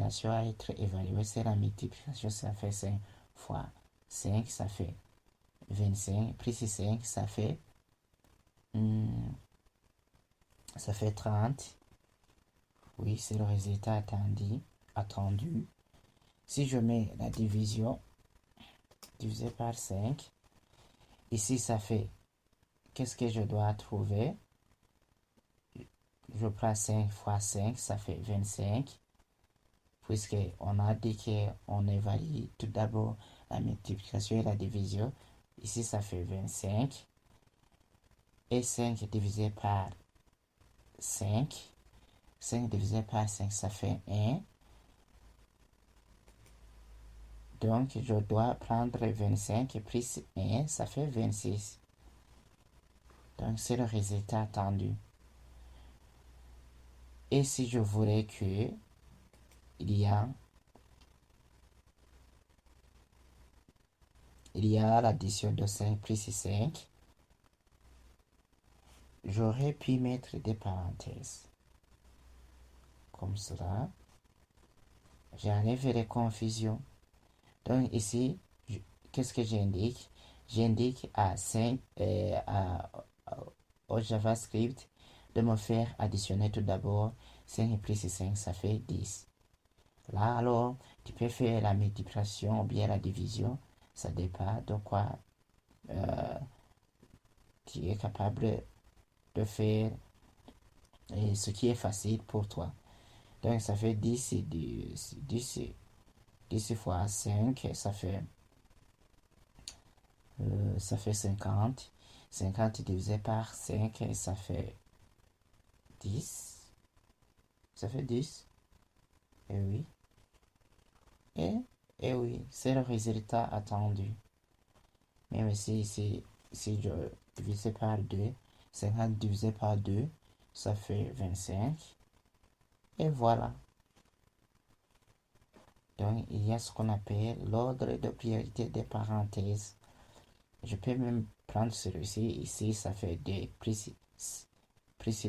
opération à être évaluée, c'est la multiplication. Ça fait 5 fois 5, ça fait 25. Plus 5, hmm, ça fait 30. Oui, c'est le résultat attendu. Si je mets la division divisé par 5, ici ça fait, qu'est-ce que je dois trouver? Je prends 5 fois 5, ça fait 25. Puisqu'on a dit qu'on évalue tout d'abord la multiplication et la division. Ici, ça fait 25. Et 5 divisé par 5. 5 divisé par 5, ça fait 1. Donc, je dois prendre 25 plus 1, ça fait 26. Donc, c'est le résultat attendu. Et si je voulais que il y a l'addition de 5 plus 5, j'aurais pu mettre des parenthèses. Comme cela. J'enlève les confusions. Donc ici, qu'est-ce que j'indique? J'indique à 5, au JavaScript de me faire additionner tout d'abord 5 plus 5, ça fait 10. Là, alors, tu peux faire la multiplication ou bien la division. Ça dépend de quoi tu es capable de faire et ce qui est facile pour toi. Donc, ça fait 10 et 10 fois 5, ça fait 50. 50 divisé par 5, ça fait 10. Ça fait 10. Et oui. Et, et oui, c'est le résultat attendu. Même si je divise par 2, 50 divisé par 2, ça fait 25. Et voilà. Donc, il y a ce qu'on appelle l'ordre de priorité des parenthèses. Je peux même prendre celui-ci. Ici, ça fait 2 plus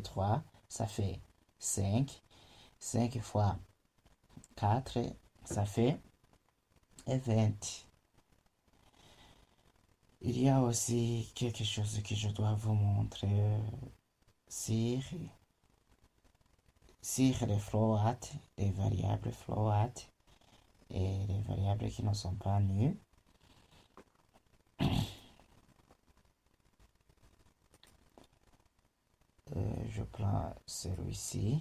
3, ça fait 5. 5 fois 4, ça fait 20. Il y a aussi quelque chose que je dois vous montrer sur, les float, les variables float et les variables qui ne sont pas nues. Je prends celui-ci.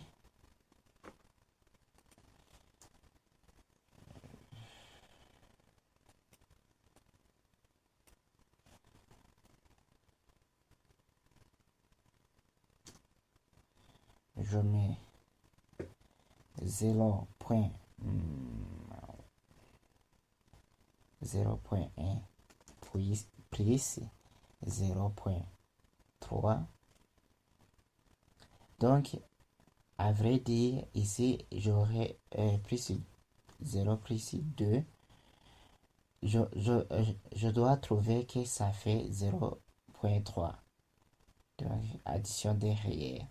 Je mets 0.1 plus 0.3. Donc, à vrai dire, ici, j'aurais plus 0 plus 2. Je dois trouver que ça fait 0.3. Donc, addition derrière.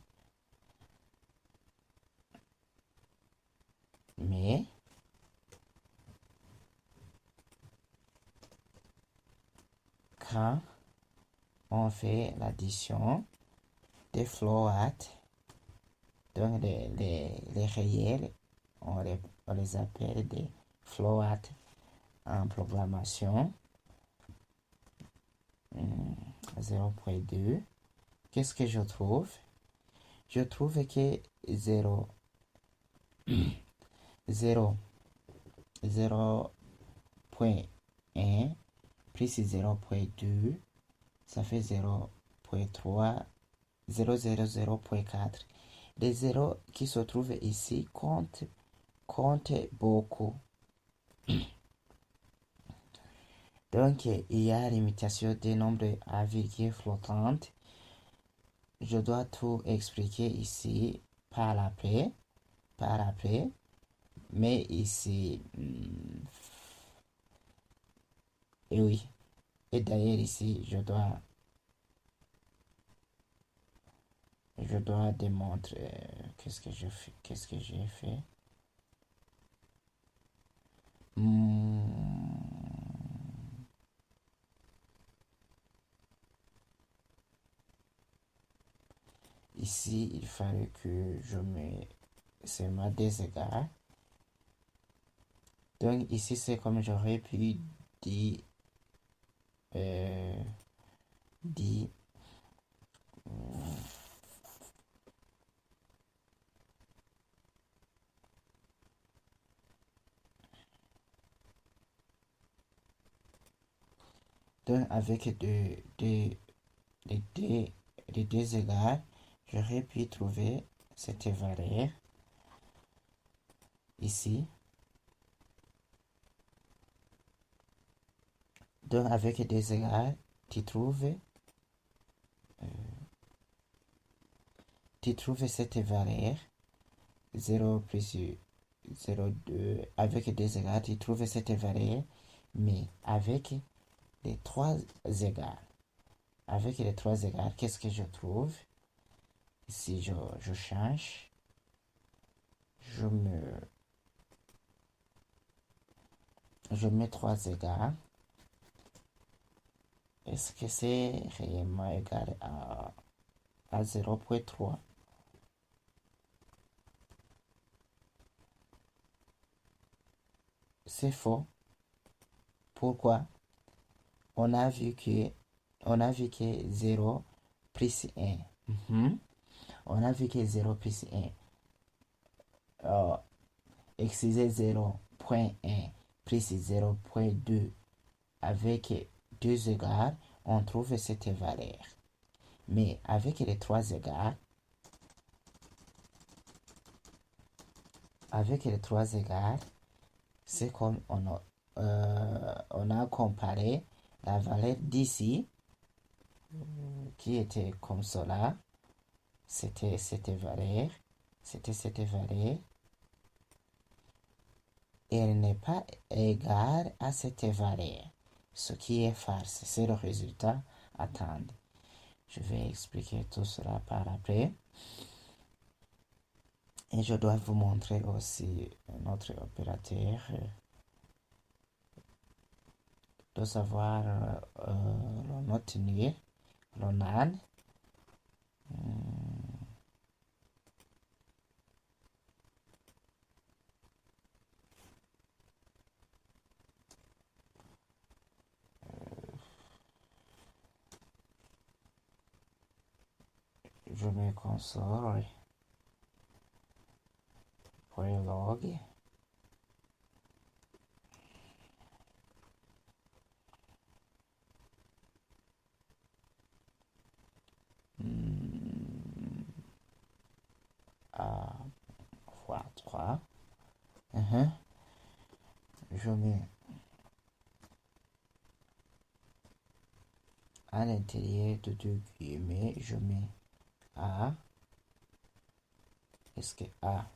Mais, quand on fait l'addition des float, donc les réels, on les appelle des float en programmation. 0.2. Qu'est-ce que je trouve? Je trouve que 0, 0.1 plus 0.2, ça fait 0.3, 0.4. Les zéros qui se trouvent ici comptent beaucoup. Donc, il y a limitation des nombres à virgule flottante. Je dois tout expliquer ici par après. Mais ici, et oui. Et d'ailleurs ici, je dois démontrer qu'est-ce que j'ai fait. Ici, il fallait que je mette seulement des égards. Donc ici, c'est comme j'aurais pu dire, euh, dire donc avec les deux égards, j'aurais pu trouver cette valeur ici. Donc avec des égards, tu trouves cette valeur 0 plus 0,2 avec des égards, tu trouves cette valeur, mais avec les trois égards. Avec les trois égards, qu'est-ce que je trouve? Si je change, je mets trois égards. Est-ce que c'est réellement égal à 0,3? C'est faux. Pourquoi? On a vu que 0 plus 1. On a vu que 0 plus 1. Excusez 0,1 plus 0,2 avec deux égards, on trouve cette valeur. Mais avec les trois égards, c'est comme on a comparé la valeur d'ici, qui était comme cela. C'était cette valeur. Et elle n'est pas égale à cette valeur. Ce qui est farce, c'est le résultat attendu. Je vais expliquer tout cela par après. Et je dois vous montrer aussi notre opérateur. De savoir le note nul, le NaN. Je mets console pour le log. À fois 3. Je mets à l'intérieur de deux guillemets, je mets A. Est-ce que A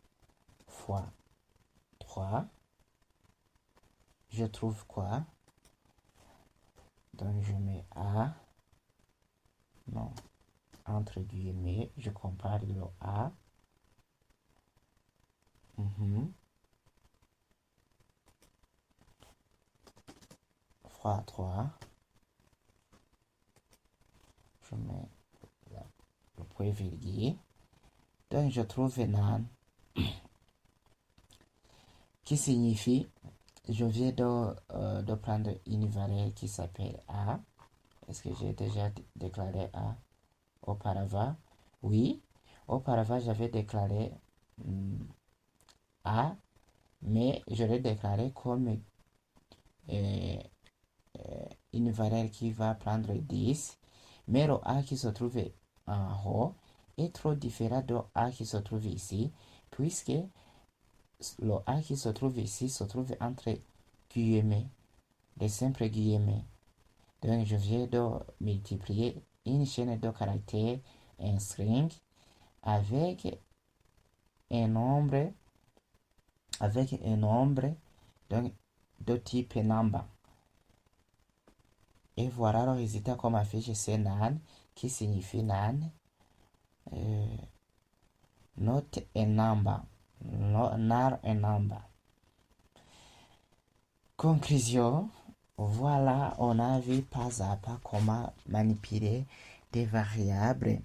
fois 3, je trouve quoi? Donc je mets A, non, entre guillemets, je compare le A. Fois 3, je mets le point virgule. Donc je trouve NaN, qui signifie, je viens de prendre une valeur qui s'appelle A. Est-ce que j'ai déjà déclaré A auparavant? Oui, auparavant j'avais déclaré A, mais je l'ai déclaré comme une valeur qui va prendre 10, mais le A qui se trouve en haut est trop différent de A qui se trouve ici, puisque le A qui se trouve ici se trouve entre guillemets, les simples guillemets. Donc je viens de multiplier une chaîne de caractères, un string, avec un nombre, donc, de type number. Et voilà le résultat comme affiché, c'est NaN, qui signifie NaN, not a number, not a number. Conclusion, voilà, on a vu pas à pas comment manipuler des variables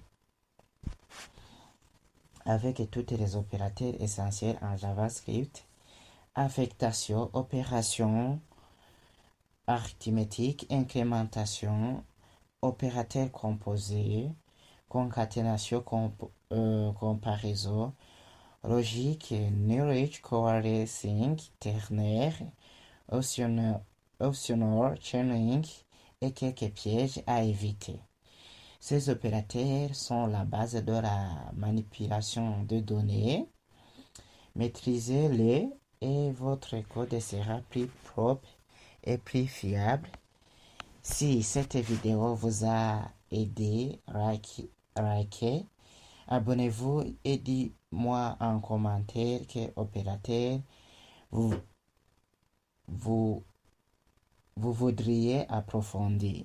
avec tous les opérateurs essentiels en JavaScript, affectation, opération arithmétique, incrémentation, opérateur composé, concaténation, comparaison, logique, knowledge, coalescing, ternaire, optional, chaining et quelques pièges à éviter. Ces opérateurs sont la base de la manipulation de données. Maîtrisez-les et votre code sera plus propre et plus fiable. Si cette vidéo vous a aidé, likez, abonnez-vous et dites-moi en commentaire quel opérateur vous voudriez approfondir.